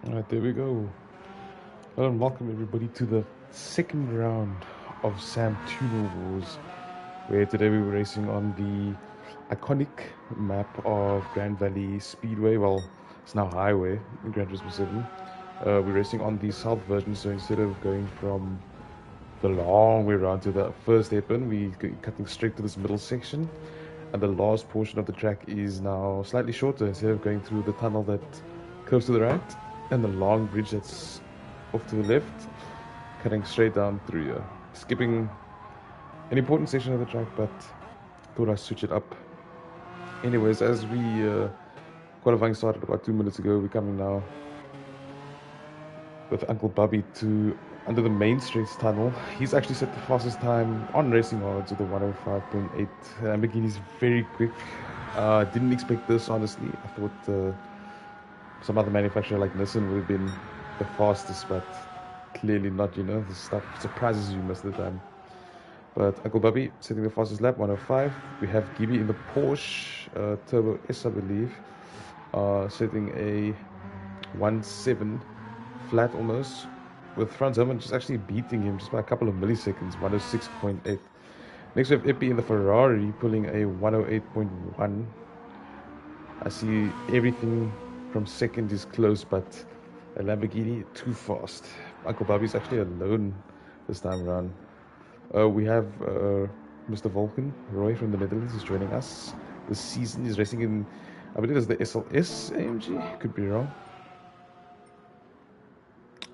Alright, there we go. Hello and welcome everybody to the second round of Sam TUNER Wars, where today we were racing on the iconic map of Grand Valley Speedway. Well, it's now Highway in Gran Turismo 7. We're racing on the south version, so instead of going from the long way around to the first hairpin, we're cutting straight to this middle section. And the last portion of the track is now slightly shorter, instead of going through the tunnel that curves to the right and the long bridge that's off to the left, cutting straight down through here. Skipping an important section of the track, but thought I'd switch it up. Anyways, as we qualifying started about 2 minutes ago, we're coming now with Uncle Bubby to under the main straight tunnel. He's actually set the fastest time on racing odds with a 105.8. Lamborghini's very quick. Didn't expect this, honestly. I thought some other manufacturer like Nissan would have been the fastest, but clearly not. This stuff surprises you most of the time. But Uncle Bubby setting the fastest lap, 105. We have Gibby in the Porsche Turbo S, I believe, setting a 1.7 flat almost, with Franz Hermann just actually beating him just by a couple of milliseconds, 106.8. Next we have Epi in the Ferrari pulling a 108.1. I see everything from second is close, but a Lamborghini too fast. Uncle Bobby's actually alone this time around. We have Mr. Vulcan, Roy from the Netherlands, is joining us this season. He's racing in, I believe it's the SLS AMG, could be wrong.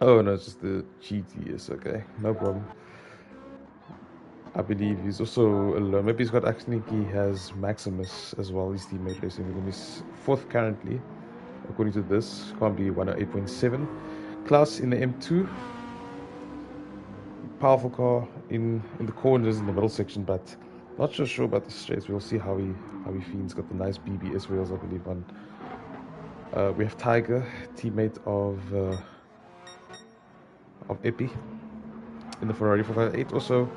Oh no, it's just the GTS, okay, no problem. I believe he's also alone. Maybe he's got actually, he has Maximus as well, his teammate racing with him. He's fourth currently, according to this. Can't be 108.7. Klaus in the M2. Powerful car in the corners in the middle section, but not so sure about the straights. We'll see how he feels. Got the nice BBS wheels, I believe, on. We have Tiger, teammate of Epi in the Ferrari 458. Also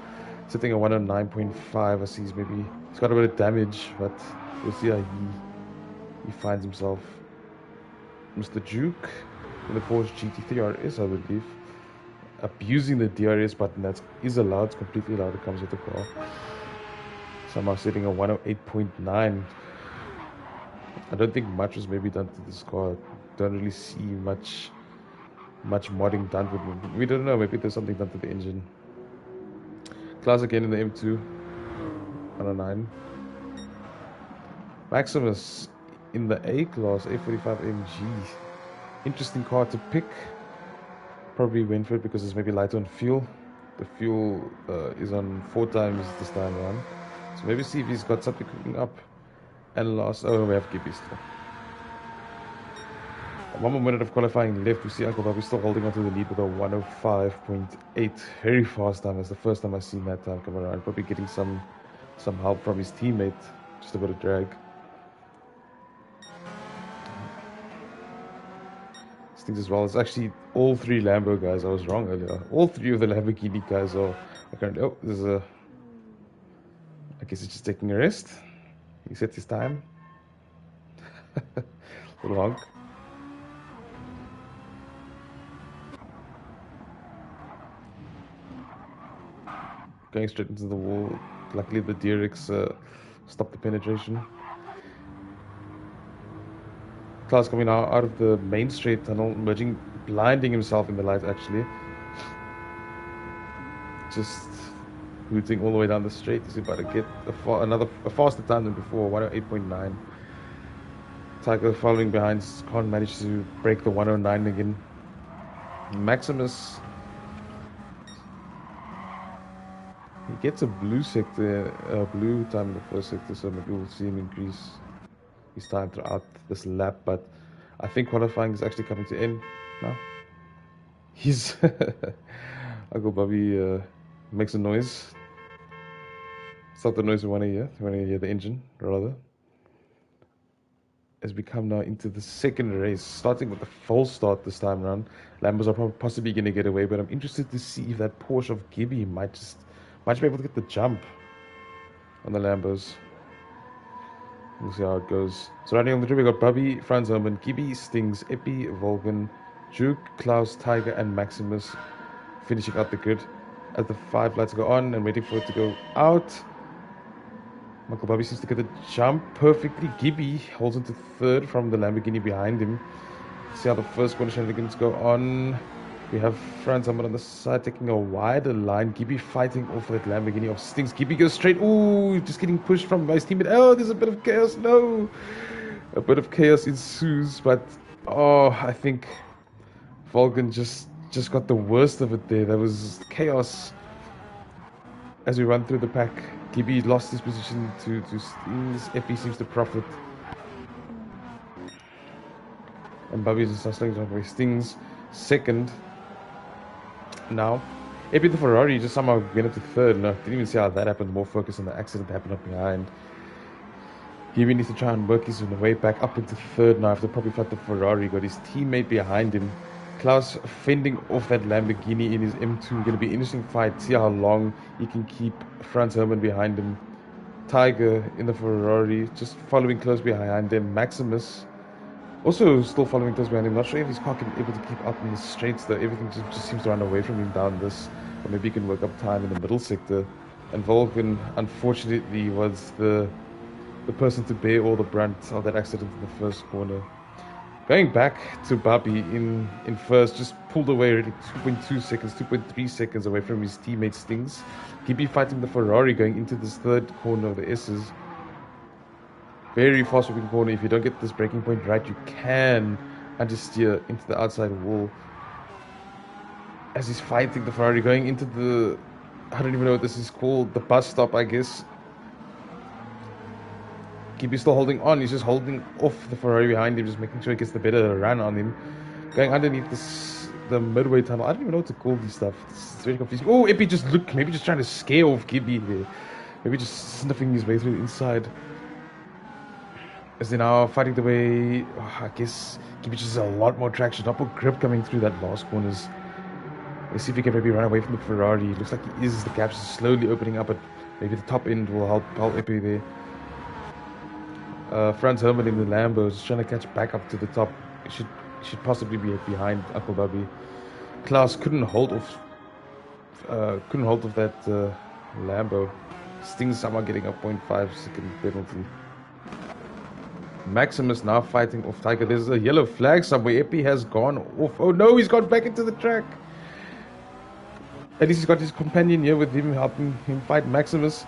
sitting at 109.5. I see he's got a bit of damage, but we'll see how he finds himself. Mr. Duke in the Porsche GT3 RS, I believe, abusing the DRS button. That is allowed, it's completely allowed, it comes with the car. Somehow setting a 108.9. I don't think much was maybe done to this car. Don't really see much modding done with it. We don't know, maybe there's something done to the engine. Klaus again in the M2, 109. Maximus in the A class, A45 MG. Interesting car to pick. Probably went for it because it's maybe lighter on fuel. The fuel is on 4 times this time around. So maybe see if he's got something cooking up. And last, oh, we have Gibby still. 1 more minute of qualifying left. We see Uncle Bobby still holding on to the lead with a 105.8. Very fast time. That's the first time I've seen that time come around. Probably getting some help from his teammate. Just a bit of drag. Things as well. It's actually all 3 Lambo guys. I was wrong earlier. All 3 of the Lamborghini guys are currently. Oh, there's a. I guess he's just taking a rest. He set his time. Little honk. Going straight into the wall. Luckily, the DRX stopped the penetration. Klaus coming out of the main straight tunnel, merging, blinding himself in the light actually. Just rooting all the way down the straight to see if I can get a faster time than before, 108.9. Tiger following behind, can't manage to break the 109 again. Maximus, he gets a blue time in the first sector, so maybe we'll see him increase his time throughout this lap, but I think qualifying is actually coming to end now. He's Uncle Bobby makes a noise. It's not the noise we want to hear. We want to hear the engine, rather. As we come now into the second race, starting with the false start this time around. Lambos are possibly going to get away, but I'm interested to see if that Porsche of Gibby might be able to get the jump on the Lambos. We'll see how it goes. So riding on the trip, we got Bubby, Franz Hermann, Gibby, Stings, Epi, Volgan, Duke, Klaus, Tiger, and Maximus finishing out the grid. As the 5 lights go on and waiting for it to go out. Michael Bobby seems to get the jump perfectly. Gibby holds into third from the Lamborghini behind him. See how the first corner shenanigans go on. We have Franz Hammer on the side taking a wider line. Gibby fighting off that Lamborghini of Stings. Gibby goes straight. Ooh, just getting pushed from his teammate. Oh, there's a bit of chaos. No. A bit of chaos ensues, but oh, I think Volkan just got the worst of it there. There was chaos as we run through the pack. Gibby lost his position to Stings. Epi seems to profit. And Bobby just slowly away. Stings second. Now, Epi the Ferrari just somehow went up to third. No, didn't even see how that happened. More focus on the accident that happened up behind. Gibby needs to try and work his way back up into third now after probably fought the Ferrari. Got his teammate behind him. Klaus fending off that Lamborghini in his M2. Going to be an interesting fight. See how long he can keep Franz Hermann behind him. Tiger in the Ferrari just following close behind him. Maximus also still following close behind him. Not sure if his car can be able to keep up in the straights though. Everything just seems to run away from him down this. Or maybe he can work up time in the middle sector. And Volkan unfortunately was the person to bear all the brunt of that accident in the first corner. Going back to Bobby in first, just pulled away already 2.2 seconds, 2.3 seconds away from his teammate Stings. Gibby fighting the Ferrari going into this third corner of the S's. Very fast moving corner. If you don't get this braking point right, you can understeer into the outside wall. As he's fighting the Ferrari going into the, I don't even know what this is called, the bus stop, I guess. Gibby's still holding on. He's just holding off the Ferrari behind him, just making sure he gets the better run on him. Going underneath the midway tunnel. I don't even know what to call this stuff. It's very confusing. Oh, Epi just looked, maybe just trying to scare off Gibby there. Maybe just sniffing his way through the inside. As they're now fighting the way, I guess Gibby just has a lot more traction. Double grip coming through that last corners. Let's see if he can maybe run away from the Ferrari. It looks like he is. The gaps are slowly opening up, but maybe the top end will help Epi there. Franz Hermann in the Lambo is trying to catch back up to the top. Should possibly be behind Uncle Bobby. Klaus couldn't hold off that Lambo. Stings somehow getting a 0.5 second penalty. Maximus now fighting off Tiger. There's a yellow flag somewhere. Epi has gone off. Oh no, he's gone back into the track. At least he's got his companion here with him, helping him fight Maximus.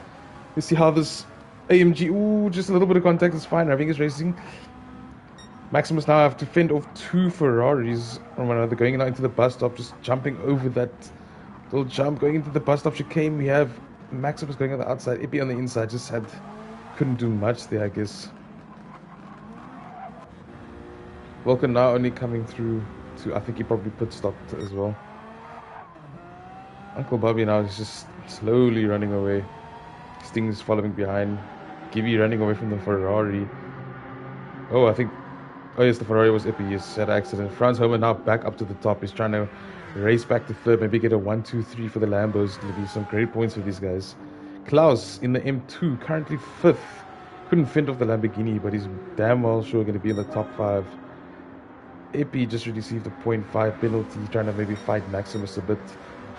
Let's see how this AMG, ooh, just a little bit of contact is fine. Raving is racing. Maximus now have to fend off two Ferraris from one another, going out into the bus stop, just jumping over that little jump, going into the bus stop chicane. We have Maximus going on the outside, Epi on the inside, couldn't do much there, I guess. Vulcan now only coming through to, I think he probably pit stopped as well. Uncle Bobby now is just slowly running away. Stings following behind. Gibby running away from the Ferrari. Oh, yes, the Ferrari was Epi. Yes, had an accident. Franz Homer now back up to the top. He's trying to race back to third. Maybe get a 1, 2, 3 for the Lambos. It'll be some great points for these guys. Klaus in the M2, currently 5th. Couldn't fend off the Lamborghini, but he's damn well sure going to be in the top 5. Epi just received a 0.5 penalty, trying to maybe fight Maximus a bit.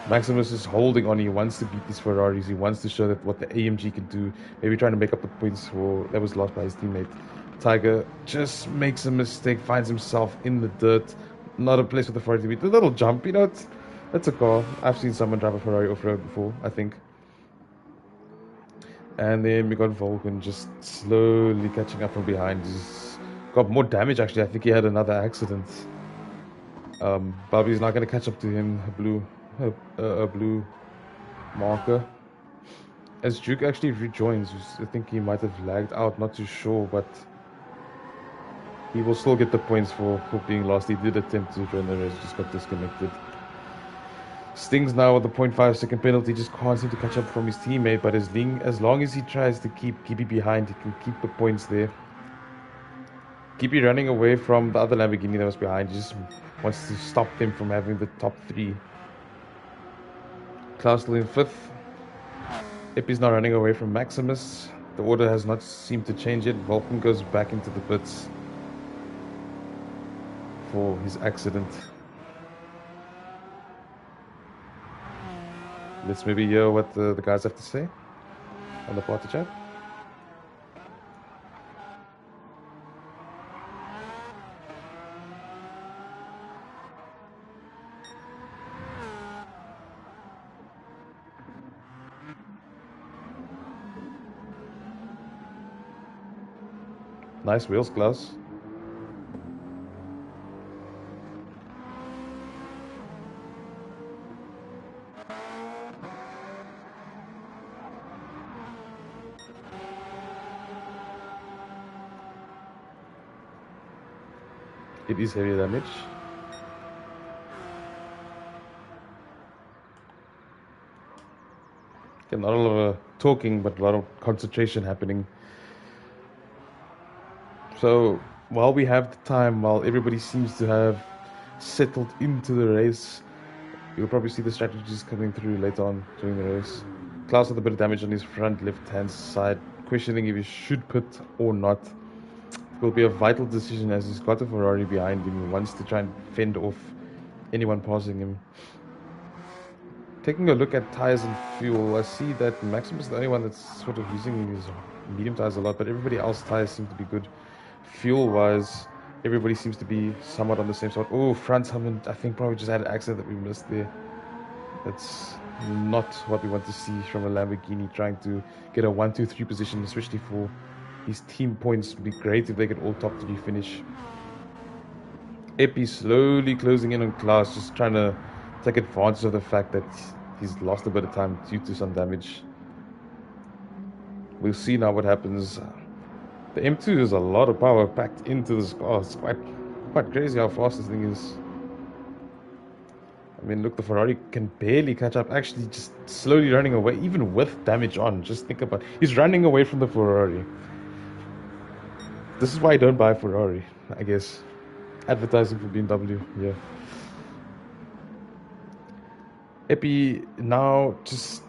Maximus is holding on. He wants to beat these Ferraris. He wants to show that what the AMG can do. Maybe trying to make up the points that was lost by his teammate. Tiger just makes a mistake, finds himself in the dirt. Not a place for the Ferrari to beat. A little jump, that's a car. I've seen someone drive a Ferrari off-road before, I think. And then we got Vulcan just slowly catching up from behind. He's got more damage, actually. I think he had another accident. Bobby's not going to catch up to him. A blue marker. As Duke actually rejoins, I think he might have lagged out, not too sure, but he will still get the points for being lost. He did attempt to join the race, just got disconnected. Stings now with the 0.5 second penalty, just can't seem to catch up from his teammate, but as long as he tries to keep Gibby behind, he can keep the points there. Gibby running away from the other Lamborghini that was behind, he just wants to stop them from having the top 3. Klaus still in 5th. Epi's now running away from Maximus. The order has not seemed to change yet. Vulcan goes back into the pits for his accident. Let's maybe hear what the guys have to say on the party chat. Nice wheels, Klaus. It is heavy damage. Okay, not a lot of talking, but a lot of concentration happening. So while we have the time, while everybody seems to have settled into the race, you'll probably see the strategies coming through later on during the race. Klaus had a bit of damage on his front left-hand side, questioning if he should pit or not. It will be a vital decision as he's got a Ferrari behind him. He wants to try and fend off anyone passing him. Taking a look at tires and fuel, I see that Maxim is the only one that's sort of using his medium tires a lot, but everybody else's tires seem to be good. Fuel-wise, everybody seems to be somewhat on the same side. Oh, Franz Hammond, I think probably just had an accident that we missed there. That's not what we want to see from a Lamborghini trying to get a 1, 2, 3 position, especially for his team points. It would be great if they could all top 3 finish. Epi slowly closing in on Klaas, just trying to take advantage of the fact that he's lost a bit of time due to some damage. We'll see now what happens. The M2 is a lot of power packed into this car. It's quite crazy how fast this thing is. I mean, look, the Ferrari can barely catch up. Actually, just slowly running away, even with damage on. Just think about it. He's running away from the Ferrari. This is why I don't buy a Ferrari, I guess. Advertising for BMW, yeah. Epi now just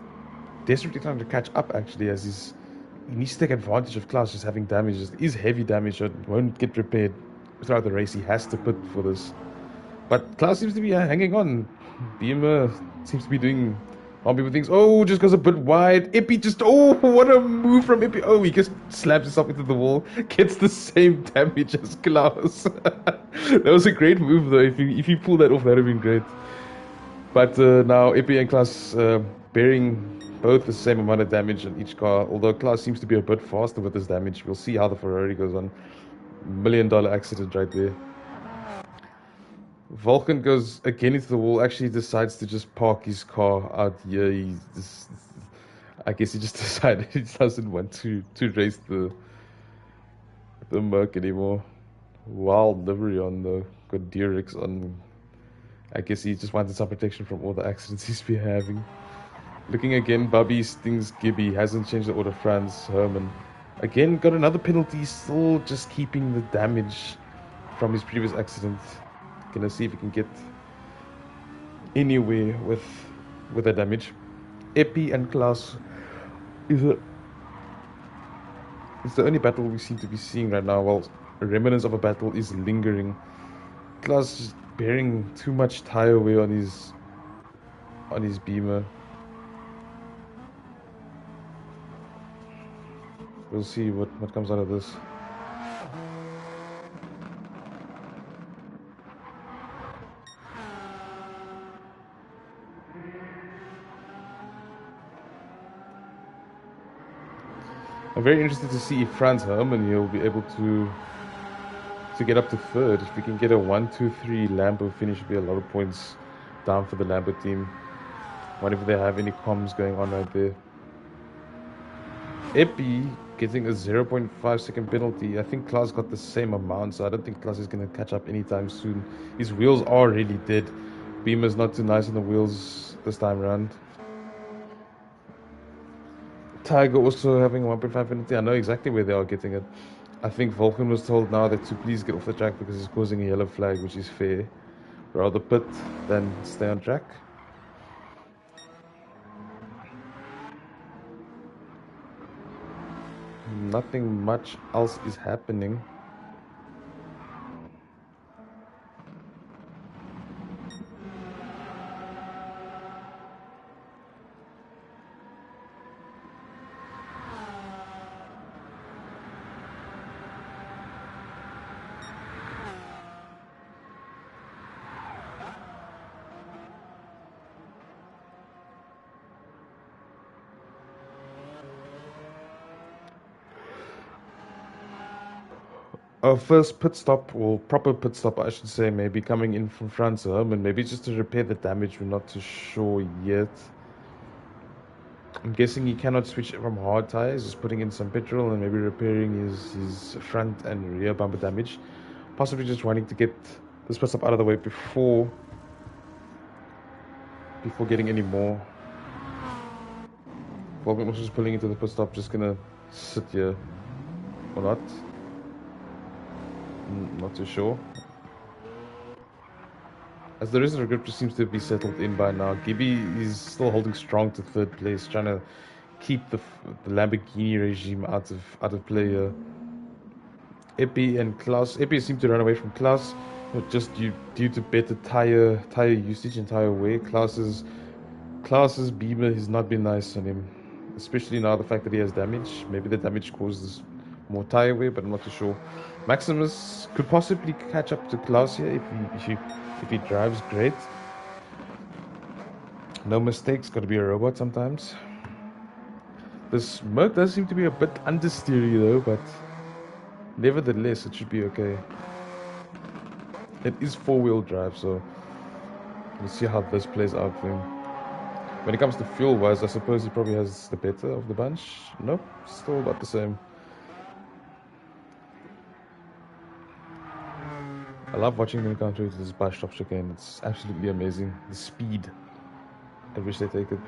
desperately trying to catch up, actually, as he needs to take advantage of Klaus just having damage. It is heavy damage that won't get repaired throughout the race. He has to pit for this. But Klaus seems to be hanging on. Beamer seems to be doing how people think. Oh, just goes a bit wide. Epi just, oh, what a move from Epi. Oh, he just slams himself into the wall. Gets the same damage as Klaus. That was a great move, though. If he pulled that off, that would have been great. But now Epi and Klaus bearing both the same amount of damage on each car. Although Klaus seems to be a bit faster with his damage. We'll see how the Ferrari goes on. $1 million accident right there. Vulcan goes again into the wall. Actually, decides to just park his car out here. I guess he just decided he doesn't want to race the Merc anymore. Wild livery on though. Got Dirix on. I guess he just wanted some protection from all the accidents he's been having. Looking again, Bobby stings Gibby. Hasn't changed the order. Franz Herman. Again, got another penalty. Still just keeping the damage from his previous accident. Gonna see if he can get anywhere with the damage. Epi and Klaus is it's the only battle we seem to be seeing right now. While a remnants of a battle is lingering. Klaus is bearing too much tire wear on his Beamer. We'll see what comes out of this. I'm very interested to see if Franz Herman will be able to get up to third. If we can get a 1, 2, 3 Lambo finish, will be a lot of points down for the Lambo team. Wonder if they have any comms going on right there. Epi getting a 0.5 second penalty. I think Klaus got the same amount, so I don't think Klaus is going to catch up anytime soon. His wheels are really dead. Beamer's not too nice on the wheels this time around. Tiger also having a 1.5 penalty. I know exactly where they are getting it. I think Vulcan was told now that to please get off the track because he's causing a yellow flag, which is fair. Rather pit than stay on track. Nothing much else is happening. our first pit stop, or proper pit stop, I should say, maybe coming in from Franz Herman, maybe just to repair the damage. We're not too sure yet. I'm guessing he cannot switch from hard tires, just putting in some petrol and maybe repairing his front and rear bumper damage. Possibly just wanting to get this pit stop out of the way before getting any more. Well, I'm just pulling into the pit stop, just gonna sit here or not. Not too sure. As the rest of the group just seems to be settled in by now. Gibby is still holding strong to third place, trying to keep the Lamborghini regime out of play here. Epi and Klaus. Epi seemed to run away from Klaus, just due to better tire usage and tire wear. Klaus's Beamer has not been nice on him, especially now the fact that he has damage. Maybe the damage causes more tire wear, but I'm not too sure. Maximus could possibly catch up to Klaus here if he drives great. No mistakes, got to be a robot sometimes. The smoke does seem to be a bit understeery though, but nevertheless it should be okay. It is 4-wheel drive, so we'll see how this plays out for him. When it comes to fuel wise, I suppose he probably has the better of the bunch. Nope, still about the same. I love watching them come through to this bus stop chicane. It's absolutely amazing. The speed at which they take it.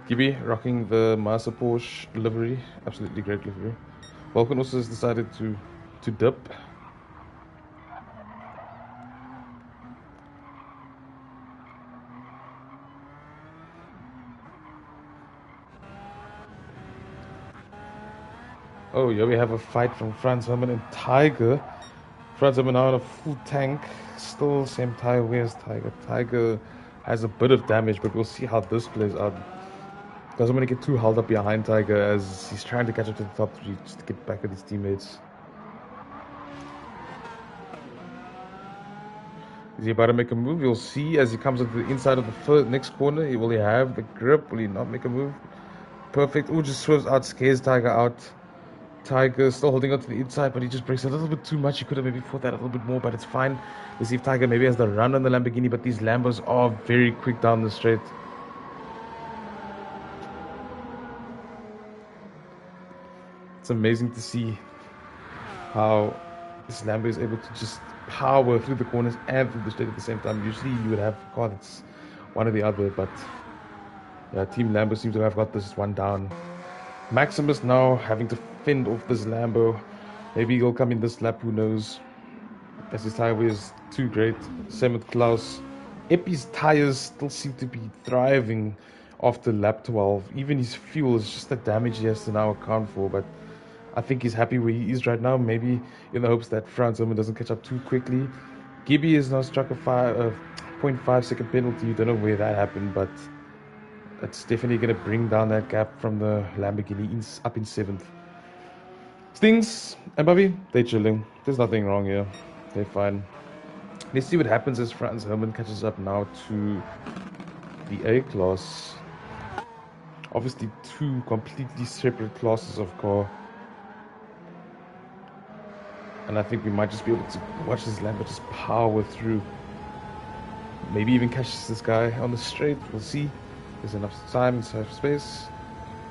Gibby rocking the Mazda Porsche livery. Absolutely great livery. Vulcan also has decided to dip. Oh, yeah, we have a fight from Franz Herman and Tiger. Franz Herman now in a full tank. Still same tire wear as Tiger. Tiger has a bit of damage, but we'll see how this plays out. Doesn't want to get too held up behind Tiger as he's trying to catch up to the top 3 just to get back at his teammates. Is he about to make a move? You'll see as he comes up to the inside of the next corner. Will he have the grip? Will he not make a move? Perfect. Oh, just swerves out, scares Tiger out. Tiger still holding on to the inside, but he just breaks a little bit too much. He could have maybe fought that a little bit more, but it's fine. Let's see if Tiger maybe has the run on the Lamborghini, but these Lambos are very quick down the straight. It's amazing to see how this Lambo is able to just power through the corners and through the straight at the same time. Usually you would have a car that's one or the other, but yeah, Team Lambo seems to have got this one down. Maximus now having to fend off this Lambo. Maybe he'll come in this lap, who knows. As his tire wear is too great. Same with Klaus. Epi's tires still seem to be thriving after lap 12. Even his fuel is just the damage he has to now account for. But I think he's happy where he is right now. Maybe in the hopes that Franz Herman doesn't catch up too quickly. Gibby has now struck a 0.5 second penalty. Don't know where that happened, but it's definitely going to bring down that gap from the Lamborghini up in 7th. Stings and Bobby, they're chilling. There's nothing wrong here. They're fine. Let's see what happens as Franz Herman catches up now to the A class. Obviously, 2 completely separate classes of car. And I think we might just be able to watch this Lambo just power through. Maybe even catch this guy on the straight. We'll see. There's enough time, enough space.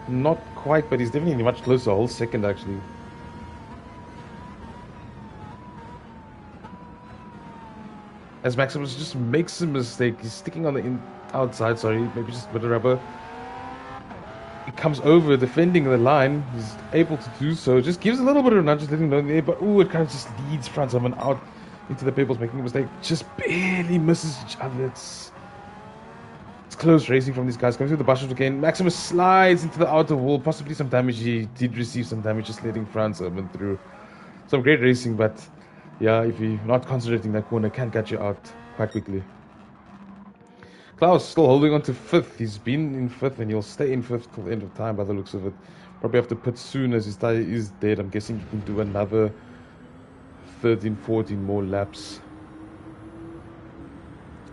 Not quite, but he's definitely much closer. A whole second, actually. As Maximus just makes a mistake. He's sticking on the outside, sorry. Maybe just a bit of rubber. He comes over, defending the line. He's able to do so. Just gives a little bit of a nudge, just letting him know in the air. But, ooh, it kind of just leads Franz Herman out into the pebbles, making a mistake. Just barely misses each other. It's close racing from these guys. Coming through the bushes again. Maximus slides into the outer wall. Possibly some damage. He did receive some damage just letting Franz Herman through. Some great racing, but yeah, if you're not concentrating that corner, can catch you out quite quickly. Klaus still holding on to 5th. He's been in 5th and he'll stay in 5th till the end of time by the looks of it. Probably have to pit soon as his tire is dead. I'm guessing he can do another 13, 14 more laps.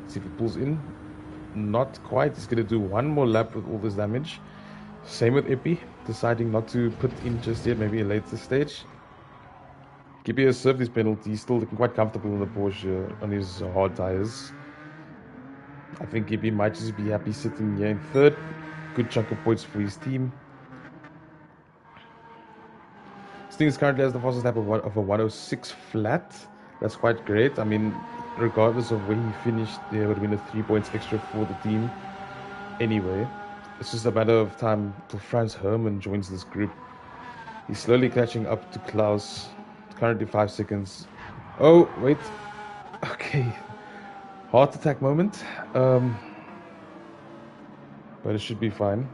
See if he pulls in. Not quite. He's going to do one more lap with all this damage. Same with Epi, deciding not to put in just yet, maybe a later stage. Gibby has served his penalty. He's still looking quite comfortable in the Porsche on his hard tires. I think Gibby might just be happy sitting here in third. Good chunk of points for his team. Sting currently has the fastest lap of a 106 flat. That's quite great. I mean, regardless of where he finished, there would have been a 3 points extra for the team. Anyway, it's just a matter of time till Franz Hermann joins this group. He's slowly catching up to Klaus. Currently 5 seconds. Oh, wait. Okay. Heart attack moment. But it should be fine.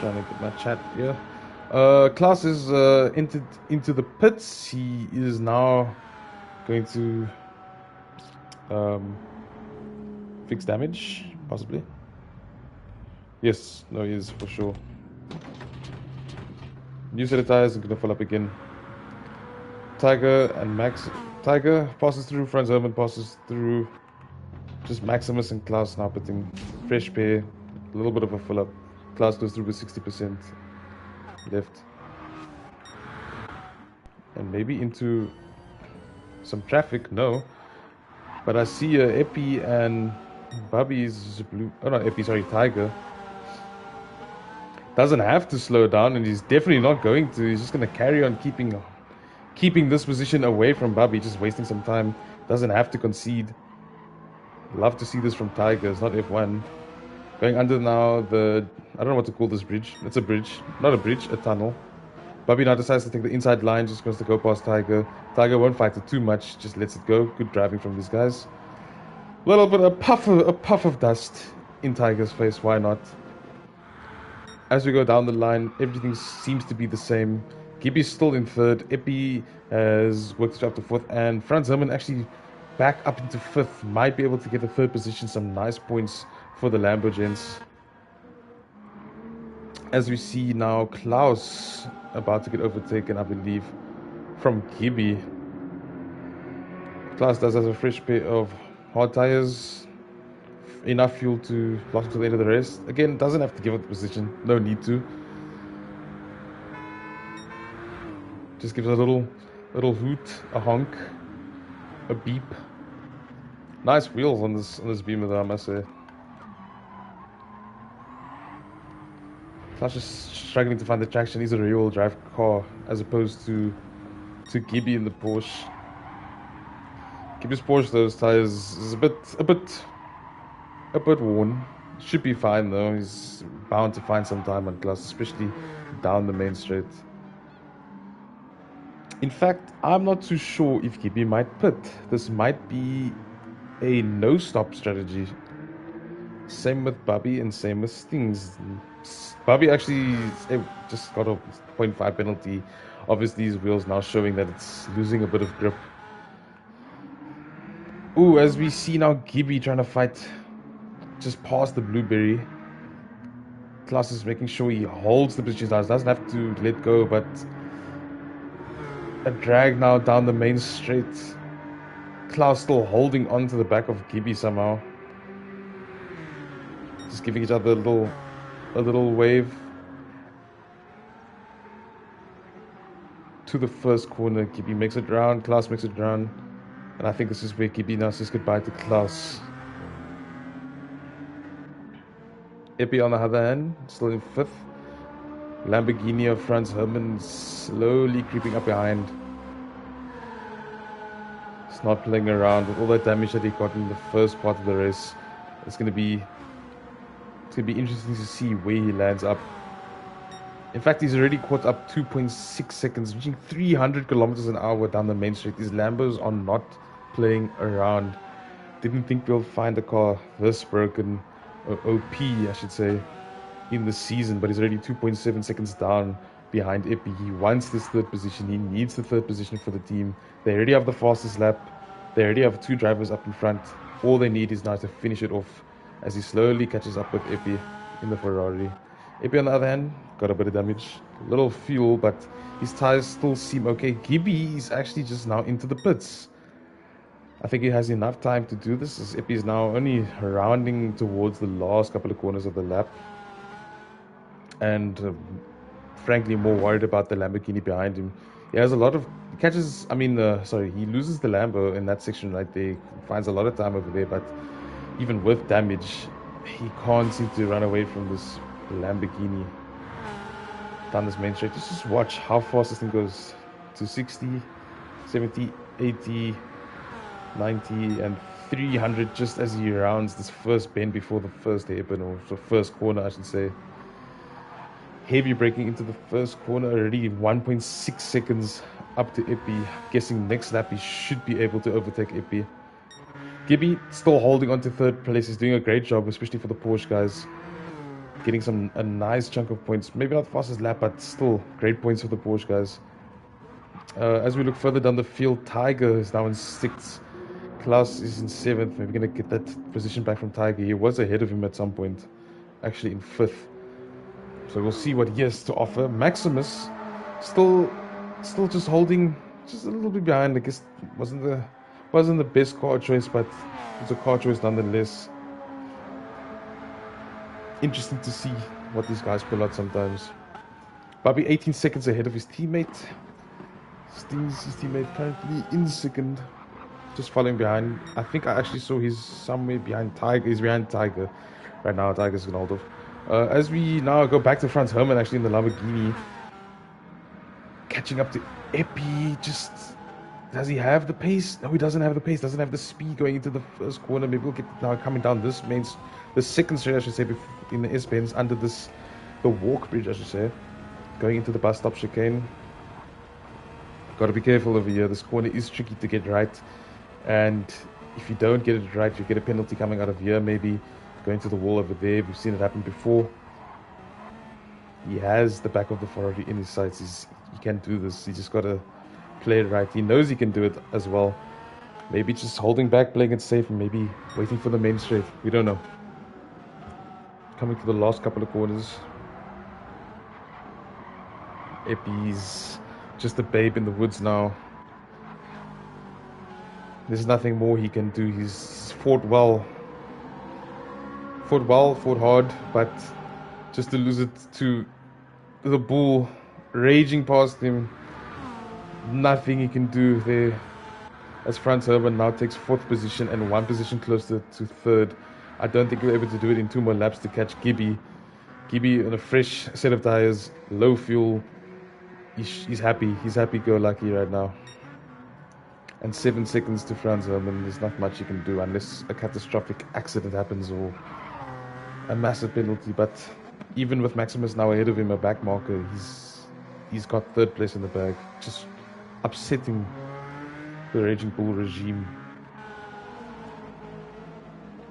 Trying to get my chat here. Klaus is entered into the pits. He is now going to fix damage, possibly. Yes, no, he is for sure. New set of tires, I'm gonna fill up again. Tiger and Max. Tiger passes through, Franz Hermann passes through. Just Maximus and Klaus now putting fresh pair, a little bit of a fill up. Klaus goes through with 60% left. And maybe into some traffic, no. But I see Epi and Bobby's blue. Oh no, Epi, sorry, Tiger. Doesn't have to slow down, and he's definitely not going to. He's just going to carry on keeping this position away from Bobby, just wasting some time. Doesn't have to concede. Love to see this from Tiger. It's not F1. Going under now the, I don't know what to call this bridge. It's a bridge. Not a bridge, a tunnel. Bobby now decides to take the inside line, just goes to go past Tiger. Tiger won't fight it too much, just lets it go. Good driving from these guys. A little bit, a puff of dust in Tiger's face, why not? As we go down the line, everything seems to be the same. Gibby's still in third. Epi has worked up to fourth, and Franz Hermann actually back up into fifth. Might be able to get the third position, some nice points for the Lambo gents. As we see now, Klaus about to get overtaken, I believe, from Gibby. Klaus does have a fresh pair of hard tires. Enough fuel to last to the end of the race. Again, doesn't have to give up the position. No need to. Just gives a little hoot, a honk, a beep. Nice wheels on this Beamer though, I must say. Klaus just struggling to find the traction. He's a rear-wheel drive car as opposed to Gibby in the Porsche. Gibby's Porsche, those tires is a bit worn. Should be fine though. He's bound to find some time on Klaus, especially down the main straight. In fact, I'm not too sure if Gibby might pit. This might be a no-stop strategy. Same with Bobby and same with Stings. Bobby actually just got a 0.5 penalty. Obviously, his wheels now showing that it's losing a bit of grip. Ooh, as we see now, Gibby trying to fight just past the blueberry. Klaus is making sure he holds the position. Doesn't have to let go, but a drag now down the main straight. Klaus still holding on to the back of Gibby somehow. Just giving each other a little wave. To the first corner, Gibby makes it round, Klaus makes it round. And I think this is where Gibby now says goodbye to Klaus. Epi on the other hand, still in fifth. Lamborghini of Franz Hermann slowly creeping up behind. He's not playing around with all that damage that he got in the first part of the race. It's going to be interesting to see where he lands up. In fact, he's already caught up 2.6 seconds, reaching 300 kilometers an hour down the main street. These Lambos are not playing around. Didn't think we'll find a car this broken, or OP, I should say, in the season, but he's already 2.7 seconds down behind Epi. He wants this third position. He needs the third position for the team. They already have the fastest lap. They already have two drivers up in front. All they need is now to finish it off as he slowly catches up with Epi in the Ferrari. Epi, on the other hand, got a bit of damage. Little fuel, but his tires still seem okay. Gibby is actually just now into the pits. I think he has enough time to do this, as Epi is now only rounding towards the last couple of corners of the lap. And frankly, more worried about the Lamborghini behind him. He has a lot of catches. I mean, he loses the Lambo in that section right there. He finds a lot of time over there, but even with damage, he can't seem to run away from this Lamborghini down this main straight. Just watch how fast this thing goes to 60, 70, 80, 90, and 300 just as he rounds this first bend before the first hairpin, or the first corner, I should say. Heavy braking into the first corner already, 1.6 seconds up to Epi. Guessing next lap he should be able to overtake Epi. Gibby still holding on to third place. He's doing a great job, especially for the Porsche guys. Getting a nice chunk of points. Maybe not the fastest lap, but still great points for the Porsche guys. As we look further down the field, Tiger is now in 6th. Klaus is in 7th. Maybe going to get that position back from Tiger. He was ahead of him at some point, actually in 5th. So we'll see what he has to offer. Maximus still just holding just a little bit behind. I guess wasn't the best car choice, but it's a car choice nonetheless. Interesting to see what these guys pull out sometimes. Bobby 18 seconds ahead of his teammate. Stings his teammate currently in 2nd, just following behind. I think I actually saw he's somewhere behind Tiger. He's behind Tiger right now. Tiger's gonna hold off. As we now go back to Franz Hermann, actually in the Lamborghini, catching up to Epi. Just does he have the pace? No, he doesn't have the pace. Doesn't have the speed going into the first corner. Maybe we'll get now coming down this the second straight, I should say, in the S-bends under the walk bridge, I should say, going into the bus stop chicane. Got to be careful over here. This corner is tricky to get right, and if you don't get it right, you get a penalty coming out of here. Maybe going to the wall over there. We've seen it happen before. He has the back of the Ferrari in his sights. He can do this. He just got to play it right. He knows he can do it as well. Maybe just holding back, playing it safe, and maybe waiting for the main straight. We don't know. Coming to the last couple of corners. Epi's just a babe in the woods now. There's nothing more he can do. He's fought hard, but just to lose it to the bull raging past him, nothing he can do there. As Franz Hermann now takes 4th position and 1 position closer to 3rd. I don't think he'll be able to do it in 2 more laps to catch Gibby. Gibby on a fresh set of tires, low fuel. He's happy. He's happy-go-lucky right now. And 7 seconds to Franz Hermann. There's not much he can do unless a catastrophic accident happens or a massive penalty. But even with Maximus now ahead of him, a back marker, he's got 3rd place in the bag. Just upsetting the Raging Bull regime.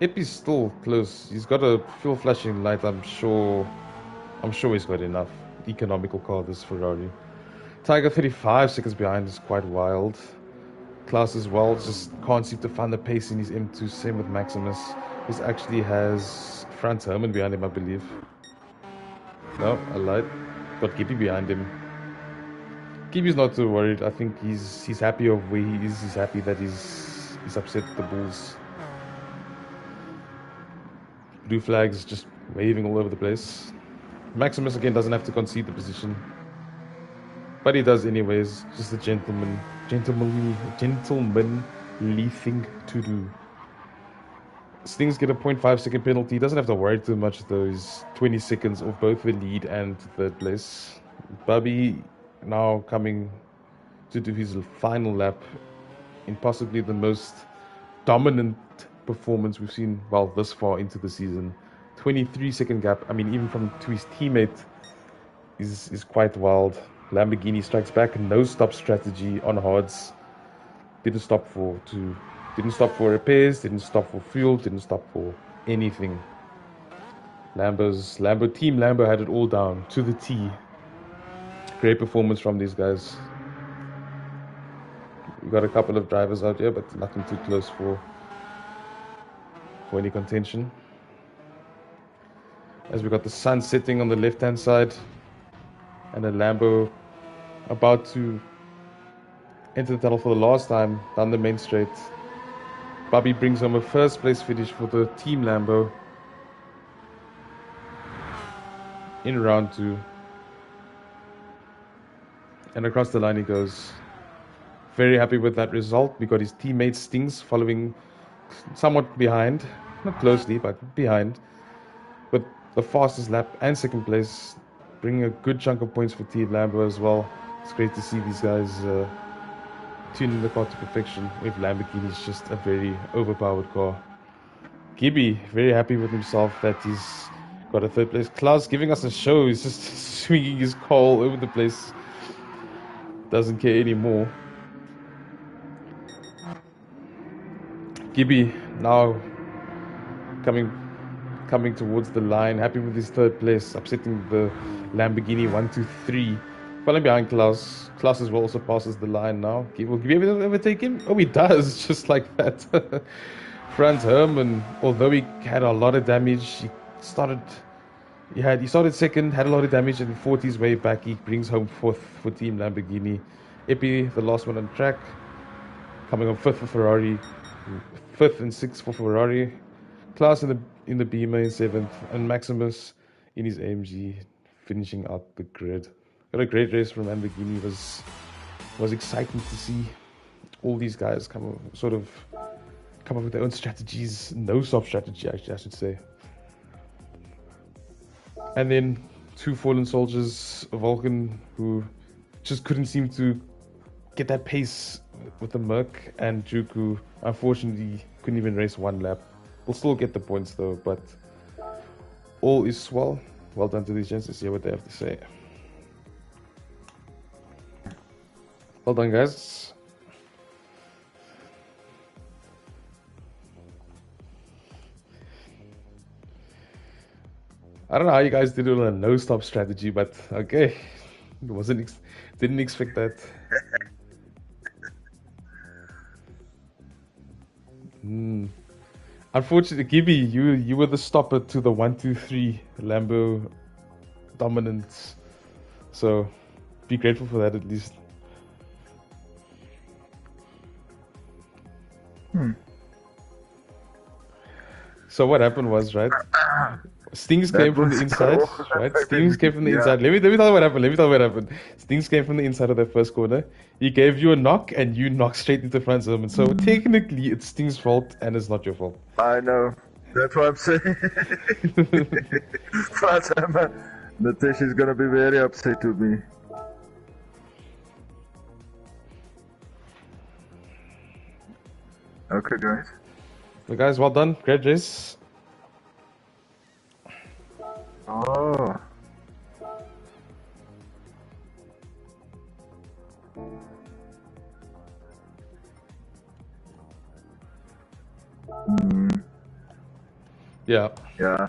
Epi's still close. He's got a fuel flashing light. I'm sure he's got enough. Economical car, this Ferrari. Tiger 35 seconds behind is quite wild. Klaus as well, just can't seem to find the pace in his M2. Same with Maximus. This actually has Franz Hermann behind him, I believe. No, I lied. Got Gibby behind him. Gibby's not too worried. I think he's happy of where he is. He's happy that he's upset the Bulls. Blue flags just waving all over the place. Maximus again doesn't have to concede the position, but he does anyways. Just a gentlemanly thing to do. Stings get a 0.5 second penalty. He doesn't have to worry too much though. He's 20 seconds off both the lead and 3rd place. Bubby now coming to do his final lap in possibly the most dominant performance we've seen, well, this far into the season. 23-second gap. I mean, even to his teammate is quite wild. Lamborghini strikes back. No stop strategy on hards. Didn't stop for repairs. Didn't stop for fuel. Didn't stop for anything. Team Lambo had it all down to the T. Great performance from these guys. We got a couple of drivers out here, but nothing too close for for any contention. As we got the sun setting on the left-hand side and a Lambo about to enter the tunnel for the last time down the main straight. Bobby brings home a first place finish for the team Lambo in round 2. And across the line he goes. Very happy with that result. We got his teammate Stings following somewhat behind. Not closely, but behind. But the fastest lap and second place, bringing a good chunk of points for Team Lambo as well. It's great to see these guys tuning the car to perfection. With Lamborghini, it's just a very overpowered car. Gibby, very happy with himself that he's got a third place. Klaus giving us a show. He's just swinging his car all over the place. Doesn't care anymore. Gibby now coming towards the line, happy with his third place, upsetting the Lamborghini 1, 2, 3. Following behind Klaus. Klaus as well also passes the line now. Will Gibby ever take him? Oh, he does, just like that. Franz Hermann, although he had a lot of damage, he started second, had a lot of damage, and fought his way back. He brings home fourth for Team Lamborghini. Epi, the last one on track, coming on fifth for Ferrari, fifth and sixth for Ferrari. Klaus in the Beamer in seventh, and Maximus in his AMG finishing out the grid. Got a great race from Lamborghini. Was exciting to see all these guys come up with their own strategies, no-stop strategy, actually, I should say. And then two fallen soldiers, Vulcan, who just couldn't seem to get that pace with the Merc, and Duke, who unfortunately couldn't even race one lap. We'll still get the points though, but all is well. Well done to these gents. Let's hear what they have to say. Well done, guys. I don't know how you guys did it on a no-stop strategy, but okay. Didn't expect that. Unfortunately, Gibby, you were the stopper to the 1, 2, 3 Lambo dominance. So be grateful for that at least. So what happened was, right? Stings came from the inside, right? Stings came from the inside. Let me tell you what happened. Stings came from the inside of that first corner. He gave you a knock, and you knocked straight into Franz Hermann. So technically, it's Sting's fault, and it's not your fault. I know. That's what I'm saying. Franz Hermann. Natasha's gonna be very upset with me. Okay, guys. So guys, well done. Great race. Oh. Yeah. Yeah.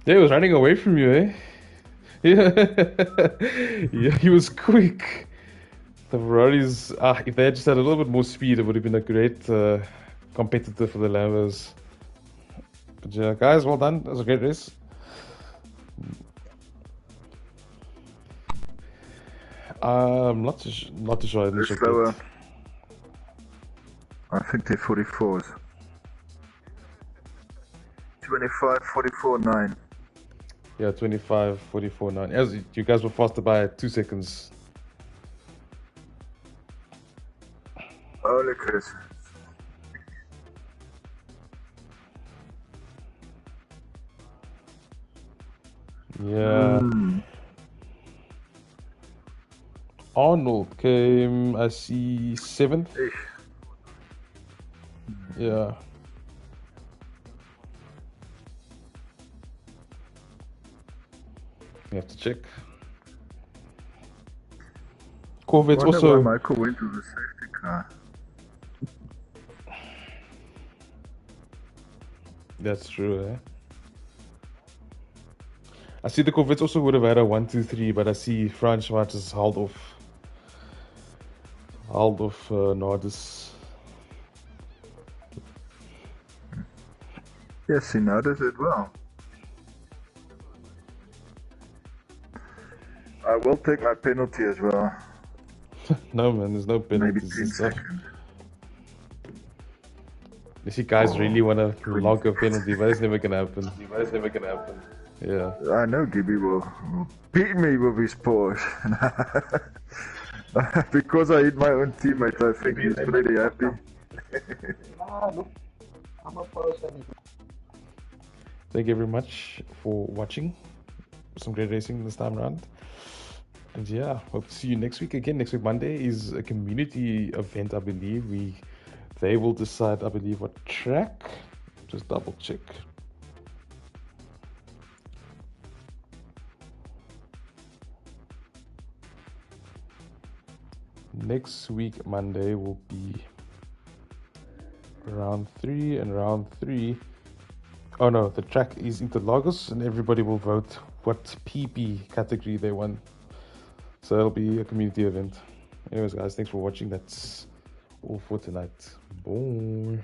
Yeah, he was running away from you, eh? Yeah, yeah, he was quick. The Ferraris, if they had just had a little bit more speed, it would have been a great competitor for the Lambos. But yeah, guys, well done. That was a great race. Not too sure. I didn't check that. I think they're 44s. 25, 44, 9. Yeah, 25, 44, 9. As you guys were faster by 2 seconds. Holy Chris. Yeah. Arnold came, I see, 7th. Yeah. You have to check. Corvette's also. Why Michael went to the safety car. That's true, eh? I see the Corvettes also would have had a 1-2-3, but I see Franz Schwarz has held off Nardis. Yes, he noticed it well. I will take my penalty as well. No, man, there's no Maybe penalties 10 and stuff. seconds. You see, guys really want to 20 log a seconds. penalty, but it's never gonna happen. Yeah. I know Gibby will beat me with his Porsche. Because I hit my own teammate, I think he's pretty happy. Thank you very much for watching. Some great racing this time around. And yeah, hope to see you next week again. Next week, Monday, is a community event, I believe. They will decide, I believe, what track. Just double check. Next week, Monday, will be round 3, and round 3. Oh no, the track is Interlagos, and everybody will vote what PP category they want. So it'll be a community event. Anyways, guys, thanks for watching. That's all for tonight. Bye.